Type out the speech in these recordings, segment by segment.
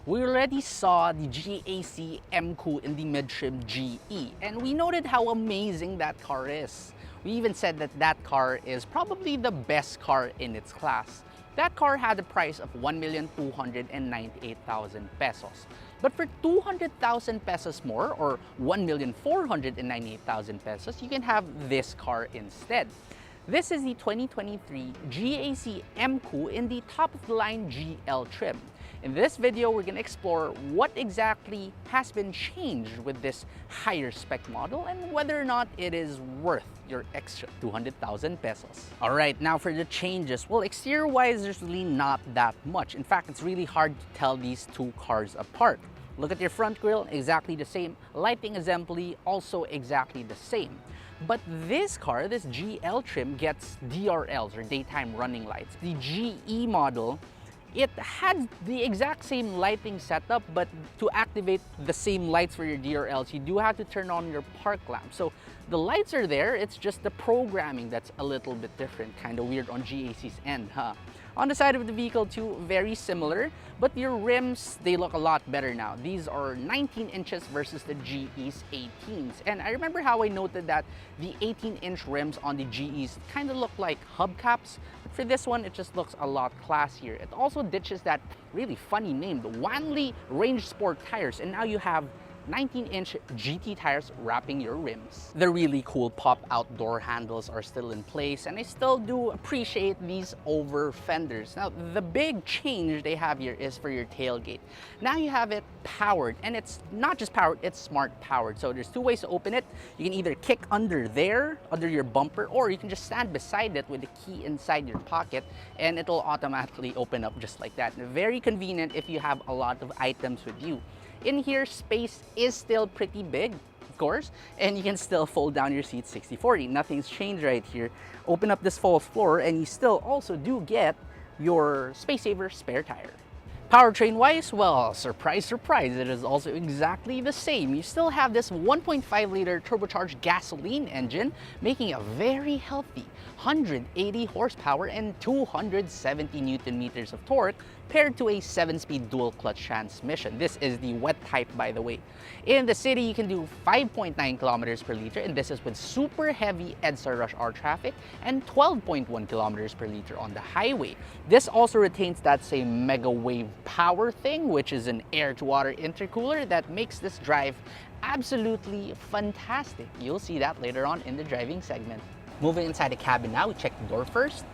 We already saw the GAC Emkoo in the mid-trim GE, and we noted how amazing that car is. We even said that that car is probably the best car in its class. That car had a price of 1,298,000 pesos. But for 200,000 pesos more, or 1,498,000 pesos, you can have this car instead. This is the 2023 GAC Emkoo in the top-of-the-line GL trim. In this video, we're going to explore what exactly has been changed with this higher spec model and whether or not it is worth your extra 200,000 pesos. Alright, now for the changes. Well, exterior-wise, there's really not that much. In fact, it's really hard to tell these two cars apart. Look at your front grille, exactly the same. Lighting assembly, also exactly the same. But this car, this GL trim, gets DRLs or daytime running lights. The GE model, it had the exact same lighting setup, but to activate the same lights for your DRLs, you do have to turn on your park lamp. So the lights are there, it's just the programming that's a little bit different. Kind of weird on GAC's end, huh? On the side of the vehicle too, very similar, but your rims, they look a lot better now. These are 19 inches versus the GE's 18s. And I remember how I noted that the 18-inch rims on the GE's kind of look like hubcaps. But for this one, it just looks a lot classier. It also ditches that really funny name, the Wanli Range Sport tires, and now you have 19-inch GT tires wrapping your rims. The really cool pop-out door handles are still in place, and I still do appreciate these over fenders. Now, the big change they have here is for your tailgate. Now you have it powered, and it's not just powered, it's smart powered. So there's two ways to open it. You can either kick under there, under your bumper, or you can just stand beside it with the key inside your pocket, and it'll automatically open up just like that. Very convenient if you have a lot of items with you. In here, space is still pretty big, of course, and you can still fold down your seat 60/40. Nothing's changed right here. Open up this false floor, and you still also do get your space saver spare tire. Powertrain-wise, well, surprise, surprise, it is also exactly the same. You still have this 1.5-liter turbocharged gasoline engine, making a very healthy 180 horsepower and 270 Newton-meters of torque, paired to a 7-speed dual-clutch transmission. This is the wet type, by the way. In the city, you can do 5.9 kilometers per liter, and this is with super heavy EDSA rush hour traffic, and 12.1 kilometers per liter on the highway. This also retains that same mega wave power thing, which is an air-to-water intercooler that makes this drive absolutely fantastic. You'll see that later on in the driving segment. Moving inside the cabin now, we check the door first.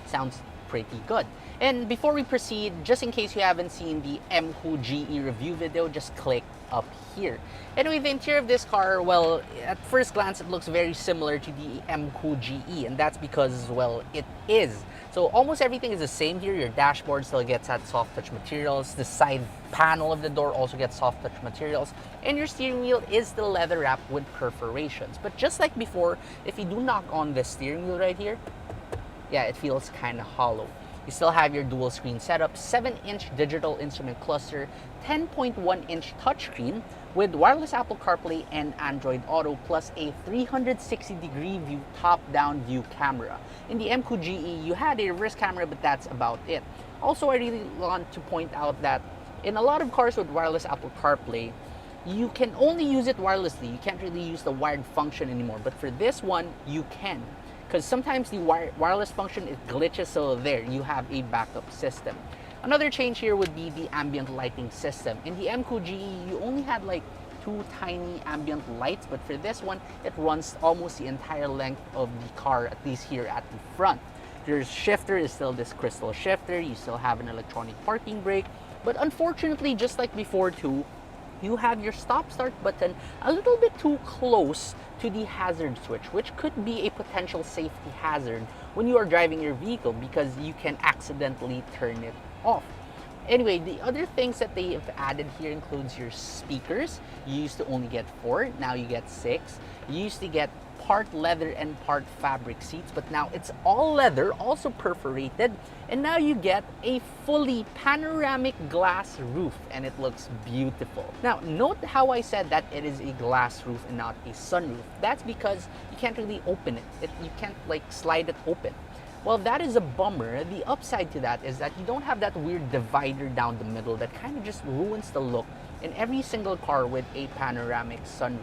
Sounds pretty good. And before we proceed, just in case you haven't seen the Emkoo GE review video, just click up here. Anyway, the interior of this car, well, at first glance, it looks very similar to the Emkoo GE, and that's because, well, it is. So almost everything is the same here. Your dashboard still gets that soft touch materials. The side panel of the door also gets soft touch materials. And your steering wheel is still leather wrapped with perforations. But just like before, if you do knock on the steering wheel right here, yeah, it feels kind of hollow. You still have your dual screen setup, 7-inch digital instrument cluster, 10.1-inch touchscreen with wireless Apple CarPlay and Android Auto, plus a 360-degree view top-down view camera. In the Emkoo GE, you had a reverse camera, but that's about it. Also, I really want to point out that in a lot of cars with wireless Apple CarPlay, you can only use it wirelessly. You can't really use the wired function anymore, but for this one, you can. Because sometimes the wireless function, it glitches, so there, you have a backup system. Another change here would be the ambient lighting system. In the Emkoo GE, you only had like 2 tiny ambient lights, but for this one, it runs almost the entire length of the car, at least here at the front. Your shifter is still this crystal shifter. You still have an electronic parking brake, but unfortunately, just like before too, you have your stop-start button a little bit too close to the hazard switch, which could be a potential safety hazard when you are driving your vehicle because you can accidentally turn it off. Anyway, the other things that they have added here includes your speakers. You used to only get 4, now you get 6. You used to get part leather and part fabric seats, but now it's all leather, also perforated, and now you get a fully panoramic glass roof, and it looks beautiful. Now, note how I said that it is a glass roof and not a sunroof. That's because you can't really open it. You can't like slide it open. Well, that is a bummer. The upside to that is that you don't have that weird divider down the middle that kind of just ruins the look in every single car with a panoramic sunroof.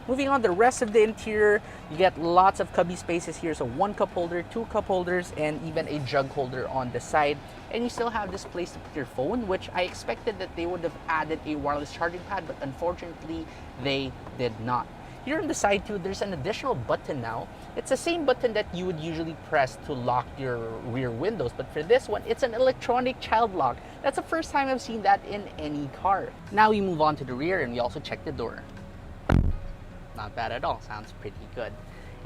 Moving on, the rest of the interior, you get lots of cubby spaces here. So 1 cup holder, 2 cup holders, and even a jug holder on the side. And you still have this place to put your phone, which I expected that they would have added a wireless charging pad, but unfortunately, they did not. Here on the side too, there's an additional button now. It's the same button that you would usually press to lock your rear windows, but for this one, it's an electronic child lock. That's the first time I've seen that in any car. Now we move on to the rear and we also check the door. Not bad at all, sounds pretty good.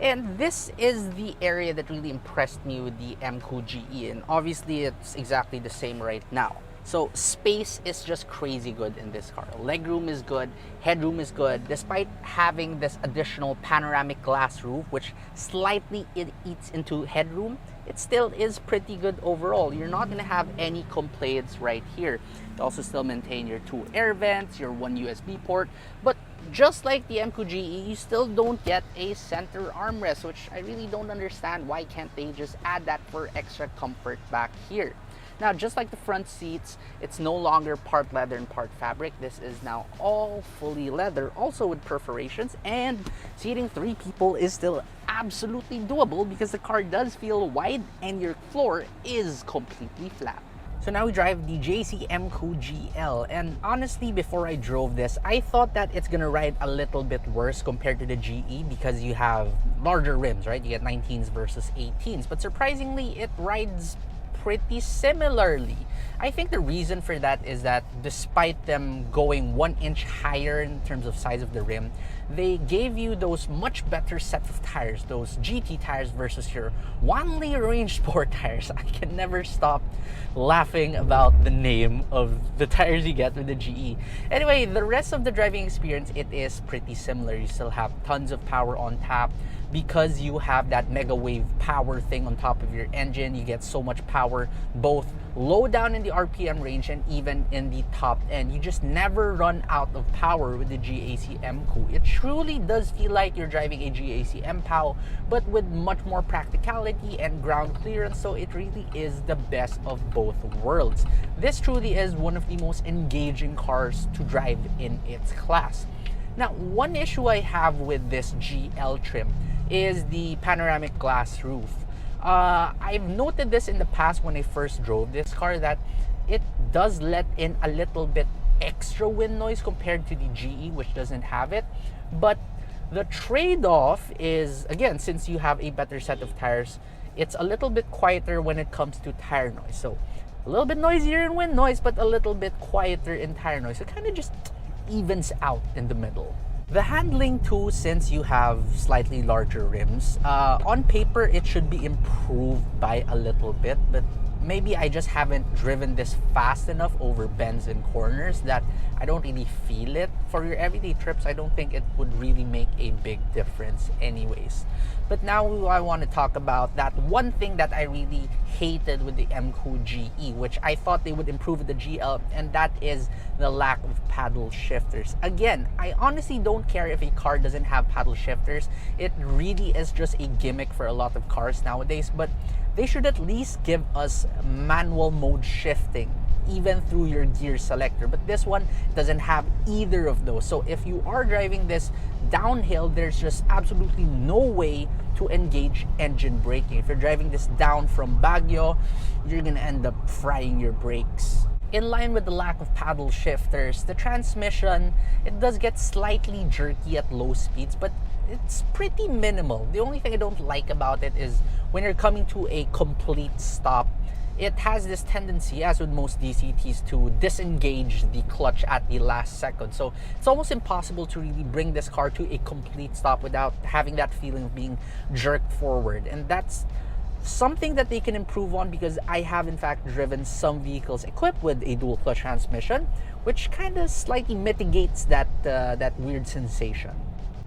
And this is the area that really impressed me with the Emkoo GE, and obviously it's exactly the same right now. So space is just crazy good in this car. Legroom is good, headroom is good. Despite having this additional panoramic glass roof, which slightly eats into headroom, it still is pretty good overall. You're not gonna have any complaints right here. You also still maintain your 2 air vents, your 1 USB port, but just like the Emkoo GE, you still don't get a center armrest, which I really don't understand. Why can't they just add that for extra comfort back here? Now, just like the front seats, it's no longer part leather and part fabric. This is now all fully leather, also with perforations, and seating 3 people is still absolutely doable because the car does feel wide and your floor is completely flat. So now we drive the GAC Emkoo GL, and honestly, before I drove this, I thought that it's gonna ride a little bit worse compared to the GE because you have larger rims, right? You get 19s versus 18s, but surprisingly, it rides pretty similarly. I think the reason for that is that despite them going 1 inch higher in terms of size of the rim, they gave you those much better set of tires, those GT tires versus your Wanli Range Sport tires. I can never stop laughing about the name of the tires you get with the GE. Anyway, the rest of the driving experience, it is pretty similar. You still have tons of power on tap. Because you have that mega wave power thing on top of your engine, you get so much power both low down in the RPM range and even in the top end. You just never run out of power with the GAC Emkoo. It truly does feel like you're driving a GAC Empow, but with much more practicality and ground clearance, so it really is the best of both worlds. This truly is one of the most engaging cars to drive in its class. Now, one issue I have with this GL trim is the panoramic glass roof. I've noted this in the past when I first drove this car that it does let in a little bit extra wind noise compared to the GE, which doesn't have it. But the trade-off is, again, since you have a better set of tires, it's a little bit quieter when it comes to tire noise. So a little bit noisier in wind noise, but a little bit quieter in tire noise. It kind of just evens out in the middle. The handling too, since you have slightly larger rims, on paper it should be improved by a little bit, but maybe I just haven't driven this fast enough over bends and corners that I don't really feel it. For your everyday trips, I don't think it would really make a big difference anyways. But now I want to talk about that one thing that I really hated with the Emkoo GE, which I thought they would improve with the GL, and that is the lack of paddle shifters. Again, I honestly don't care if a car doesn't have paddle shifters. It really is just a gimmick for a lot of cars nowadays, but they should at least give us manual mode shifting even through your gear selector. But this one doesn't have either of those. So if you are driving this downhill, there's just absolutely no way to engage engine braking. If you're driving this down from Baguio, you're gonna end up frying your brakes. In line with the lack of paddle shifters, the transmission, it does get slightly jerky at low speeds, but it's pretty minimal. The only thing I don't like about it is when you're coming to a complete stop, it has this tendency, as with most DCTs, to disengage the clutch at the last second. So it's almost impossible to really bring this car to a complete stop without having that feeling of being jerked forward. And that's something that they can improve on, because I have in fact driven some vehicles equipped with a dual clutch transmission, which kind of slightly mitigates that weird sensation.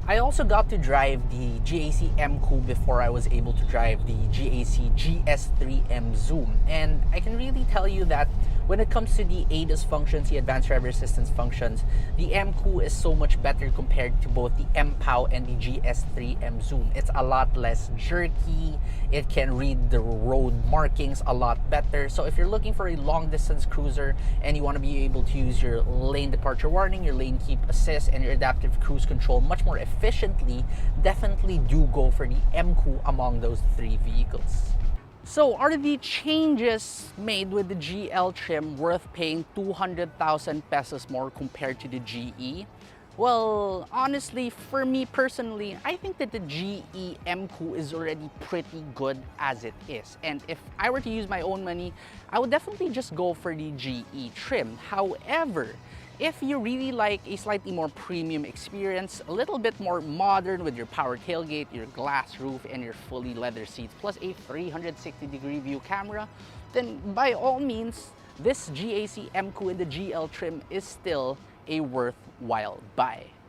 I also got to drive the GAC Emkoo before I was able to drive the GAC GS3M Zoom, and I can really tell you that when it comes to the ADAS functions, the advanced driver assistance functions, the Emkoo is so much better compared to both the MPOW and the GS3 M Zoom. It's a lot less jerky. It can read the road markings a lot better. So if you're looking for a long distance cruiser and you want to be able to use your lane departure warning, your lane keep assist, and your adaptive cruise control much more efficiently, definitely do go for the Emkoo among those three vehicles. So are the changes made with the GL trim worth paying 200,000 pesos more compared to the GE? Well, honestly, for me personally, I think that the GE Emkoo is already pretty good as it is. And if I were to use my own money, I would definitely just go for the GE trim. However, if you really like a slightly more premium experience, a little bit more modern with your power tailgate, your glass roof, and your fully leather seats, plus a 360-degree view camera, then by all means, this GAC Emkoo in the GL trim is still a worthwhile buy.